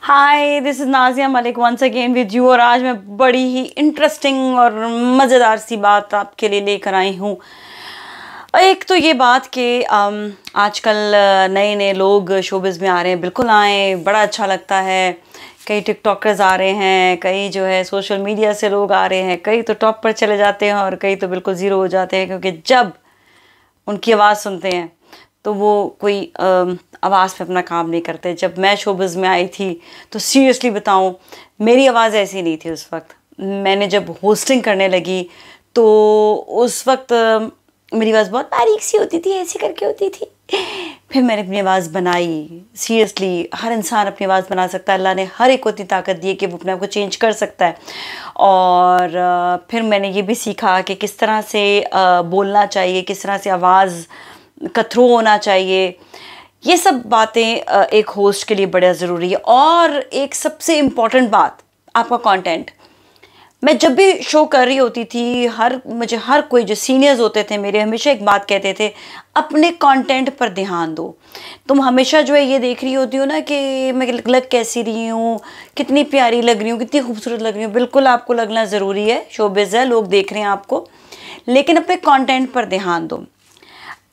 Hi, this is Nazia Malik once again with you. और आज मैं बड़ी ही इंटरेस्टिंग और मज़ेदार सी बात आपके लिए लेकर आई हूँ। एक तो ये बात कि आजकल नए नए लोग शोबिज़ में आ रहे हैं। बिल्कुल आएँ, बड़ा अच्छा लगता है। कई टिकटॉकर्स आ रहे हैं, कई जो है सोशल मीडिया से लोग आ रहे हैं, कई तो टॉप पर चले जाते हैं और कई तो बिल्कुल ज़ीरो हो जाते हैं, क्योंकि जब उनकी आवाज़ सुनते हैं तो वो कोई आवाज़ पे अपना काम नहीं करते। जब मैं शोबिज़ में आई थी तो सीरियसली बताऊं, मेरी आवाज़ ऐसी नहीं थी उस वक्त। मैंने जब होस्टिंग करने लगी तो उस वक्त मेरी आवाज़ बहुत बारीक सी होती थी, ऐसी करके होती थी। फिर मैंने अपनी आवाज़ बनाई। सीरियसली हर इंसान अपनी आवाज़ बना सकता है। अल्लाह ने हर एक को इतनी ताकत दी है कि वो अपने आप को चेंज कर सकता है। और फिर मैंने ये भी सीखा कि किस तरह से बोलना चाहिए, किस तरह से आवाज़ का थ्रो होना चाहिए। ये सब बातें एक होस्ट के लिए बड़ा ज़रूरी है। और एक सबसे इम्पॉर्टेंट बात, आपका कंटेंट। मैं जब भी शो कर रही होती थी, मुझे हर कोई जो सीनियर्स होते थे मेरे, हमेशा एक बात कहते थे, अपने कंटेंट पर ध्यान दो। तुम हमेशा जो है ये देख रही होती हो ना कि मैं लग कैसी रही हूँ, कितनी प्यारी लग रही हूँ, कितनी खूबसूरत लग रही हूँ। बिल्कुल आपको लगना ज़रूरी है, शोबिज़ है, लोग देख रहे हैं आपको, लेकिन अपने कंटेंट पर ध्यान दो।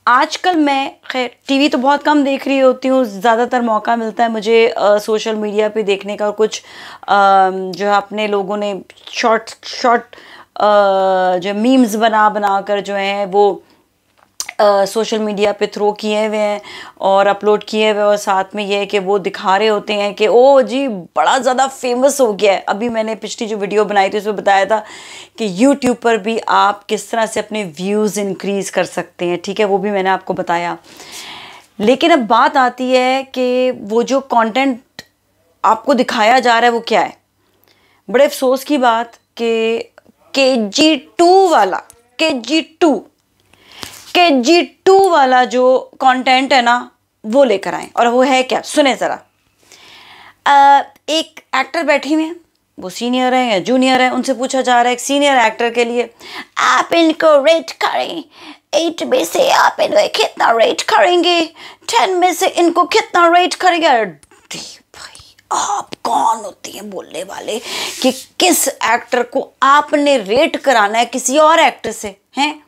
आजकल मैं खैर टीवी तो बहुत कम देख रही होती हूँ। ज़्यादातर मौका मिलता है मुझे सोशल मीडिया पे देखने का, और कुछ जो है अपने लोगों ने शॉर्ट शॉर्ट जो मीम्स बना बना कर जो हैं वो सोशल मीडिया पे थ्रो किए हुए हैं और अपलोड किए हुए। और साथ में ये है कि वो दिखा रहे होते हैं कि ओ जी बड़ा ज़्यादा फेमस हो गया है। अभी मैंने पिछली जो वीडियो बनाई थी उसमें बताया था कि यूट्यूब पर भी आप किस तरह से अपने व्यूज़ इंक्रीज़ कर सकते हैं, ठीक है, वो भी मैंने आपको बताया। लेकिन अब बात आती है कि वो जो कंटेंट आपको दिखाया जा रहा है वो क्या है। बड़े अफसोस की बात कि KG2 वाला जो कंटेंट है ना वो लेकर आए। और वो है क्या, सुने ज़रा। एक एक्टर बैठी हुई है, वो सीनियर है या जूनियर है, उनसे पूछा जा रहा है एक सीनियर एक्टर के लिए, आप इनको रेट करें, 8 में से आप इन्हें कितना रेट करेंगे, 10 में से इनको कितना रेट करेंगे। भाई आप कौन होती हैं बोलने वाले कि किस एक्टर को आपने रेट कराना है किसी और एक्टर से, हैं?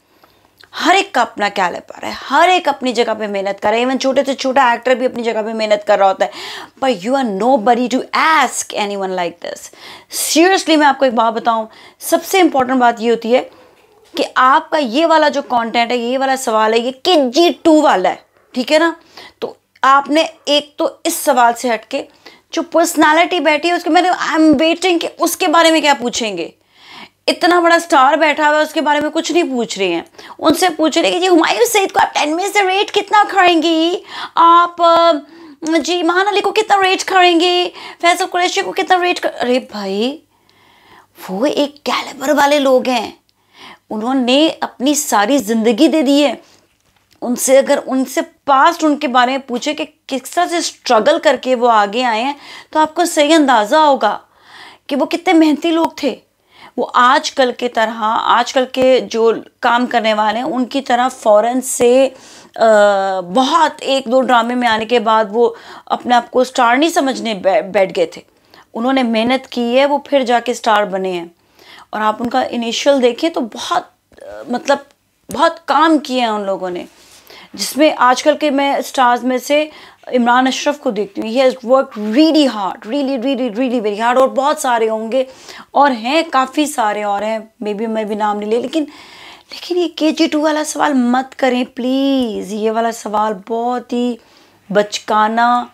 हर एक का अपना कैलिबर है, हर एक अपनी जगह पे मेहनत कर रहा है। इवन छोटे से छोटा एक्टर भी अपनी जगह पे मेहनत कर रहा होता है। But you are nobody to ask anyone like this. Seriously मैं आपको एक बात बताऊं, सबसे इंपॉर्टेंट बात ये होती है कि आपका ये वाला जो कंटेंट है, ये वाला सवाल है, ये KG2 वाला है, ठीक है ना। तो आपने एक तो इस सवाल से हटके जो पर्सनालिटी बैठी है उसके, मैंने आई एम वेटिंग कि उसके बारे में क्या पूछेंगे। इतना बड़ा स्टार बैठा हुआ है, उसके बारे में कुछ नहीं पूछ रहे हैं। उनसे पूछ रहे हैं कि जी हुमायूं सईद को आप 10 में से रेट कितना करेंगी, आप जी महान अली को कितना रेट करेंगी, फैसल कुरैशी को कितना रेट कर। अरे भाई वो एक कैलिबर वाले लोग हैं, उन्होंने अपनी सारी ज़िंदगी दे दी है। उनसे अगर उनसे पास्ट उनके बारे में पूछे कि किस तरह से स्ट्रगल करके वो आगे आए हैं, तो आपको सही अंदाज़ा होगा कि वो कितने मेहनती लोग थे। वो आजकल के जो काम करने वाले हैं उनकी तरह फ़ौरन से बहुत 1-2 ड्रामे में आने के बाद वो अपने आप को स्टार नहीं समझने बैठ गए थे। उन्होंने मेहनत की है, वो फिर जाके स्टार बने हैं। और आप उनका इनिशियल देखें तो बहुत मतलब बहुत काम किए हैं उन लोगों ने, जिसमें आजकल के मैं स्टार्स में से इमरान अशरफ को देखती हूँ। He has work really hard, really very hard. और बहुत सारे होंगे और हैं, काफ़ी सारे और हैं, मे बी मैं भी नाम नहीं ले। लेकिन ये KG2 वाला सवाल मत करें प्लीज़। ये वाला सवाल बहुत ही बचकाना,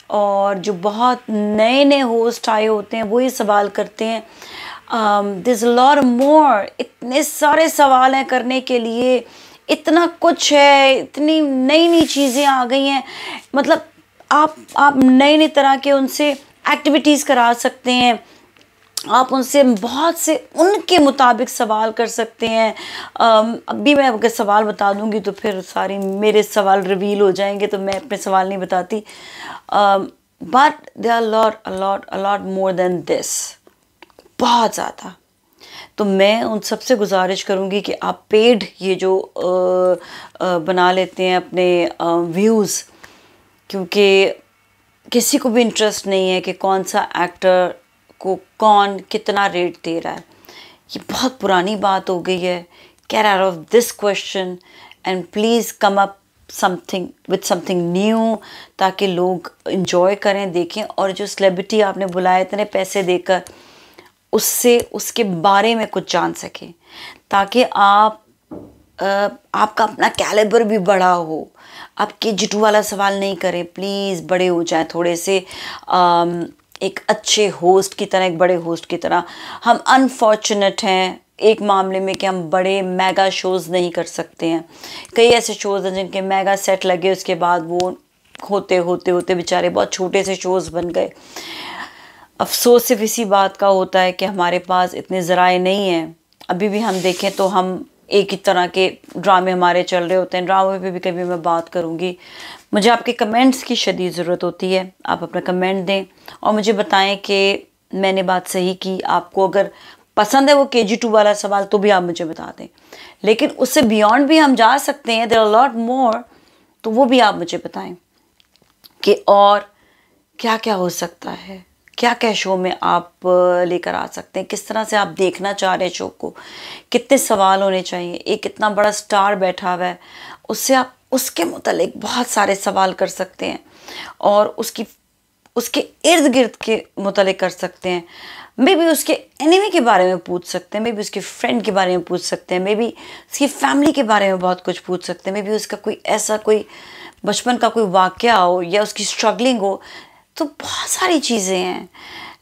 और जो बहुत नए नए होस्ट आए होते हैं वो ये सवाल करते हैं। दिस इज़ लॉट मोर, इतने सारे सवाल हैं करने के लिए, इतना कुछ है, इतनी नई नई चीज़ें आ गई हैं। मतलब आप नए तरह के उनसे एक्टिविटीज़ करा सकते हैं, आप उनसे बहुत से उनके मुताबिक सवाल कर सकते हैं। अभी मैं अगर सवाल बता दूंगी तो फिर सारी मेरे सवाल रिवील हो जाएंगे, तो मैं अपने सवाल नहीं बताती। But they are lot more than this, बहुत ज़्यादा। तो मैं उन सबसे गुजारिश करूँगी कि आप पेड ये जो बना लेते हैं अपने व्यूज़, क्योंकि किसी को भी इंटरेस्ट नहीं है कि कौन सा एक्टर को कौन कितना रेट दे रहा है। ये बहुत पुरानी बात हो गई है। Get out of this question and please come up something with something new, ताकि लोग इन्जॉय करें, देखें। और जो सेलिब्रिटी आपने बुलाया इतने पैसे देकर, उससे उसके बारे में कुछ जान सकें, ताकि आपका अपना कैलिबर भी बड़ा हो। आप KG2 वाला सवाल नहीं करें प्लीज़, बड़े हो जाएं थोड़े से, एक अच्छे होस्ट की तरह, एक बड़े होस्ट की तरह। हम अनफॉर्चुनेट हैं एक मामले में कि हम बड़े मेगा शोज़ नहीं कर सकते हैं। कई ऐसे शोज़ हैं जिनके मेगा सेट लगे, उसके बाद वो होते होते होते बेचारे बहुत छोटे से शोज़ बन गए। अफसोस सिर्फ इसी बात का होता है कि हमारे पास इतने ज़राए नहीं हैं। अभी भी हम देखें तो हम एक ही तरह के ड्रामे हमारे चल रहे होते हैं। ड्रामे पे भी कभी मैं बात करूँगी। मुझे आपके कमेंट्स की शदीद ज़रूरत होती है। आप अपना कमेंट दें और मुझे बताएं कि मैंने बात सही की। आपको अगर पसंद है वो KG2 वाला सवाल तो भी आप मुझे बता दें, लेकिन उससे बियॉन्ड भी हम जा सकते हैं, देयर आर लॉट मोर, तो वो भी आप मुझे बताएं कि और क्या क्या हो सकता है, क्या क्या शो में आप लेकर आ सकते हैं, किस तरह से आप देखना चाह रहे हैं शो को, कितने सवाल होने चाहिए। एक इतना बड़ा स्टार बैठा हुआ है, उससे आप उसके मुतालिक बहुत सारे सवाल कर सकते हैं और उसके इर्द गिर्द के मुतालिक कर सकते हैं। मे बी उसके एनिमी के बारे में पूछ सकते हैं, मे बी उसके फ्रेंड के बारे में पूछ सकते हैं, मे बी उसकी फैमिली के बारे में बहुत कुछ पूछ सकते हैं, मे बी उसका कोई ऐसा कोई बचपन का कोई वाक़या हो या उसकी स्ट्रगलिंग हो। तो बहुत सारी चीज़ें हैं,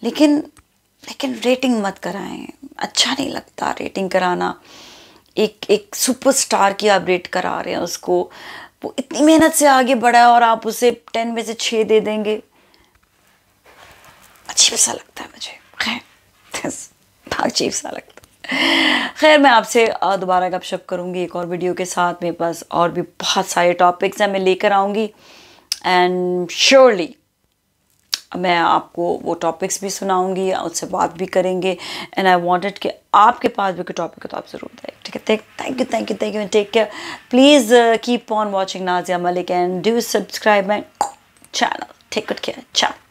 लेकिन रेटिंग मत कराएं। अच्छा नहीं लगता रेटिंग कराना। एक सुपरस्टार की आप रेट करा रहे हैं उसको, वो इतनी मेहनत से आगे बढ़ा है और आप उसे 10 में से 6 दे देंगे। अजीब सा लगता है मुझे, खैर अजीब सा लगता है। खैर मैं आपसे दोबारा गपशप करूँगी एक और वीडियो के साथ। मेरे पास और भी बहुत सारे टॉपिक्स हैं, मैं लेकर आऊँगी एंड श्योरली मैं आपको वो टॉपिक्स भी सुनाऊंगी, उससे बात भी करेंगे। एंड आई वांटेड कि आपके पास भी कोई टॉपिक हो तो आप ज़रूर बताइए, ठीक है। Thank you take care. Please keep on watching Nazia Malik and do subscribe my channel. Take good care. ciao।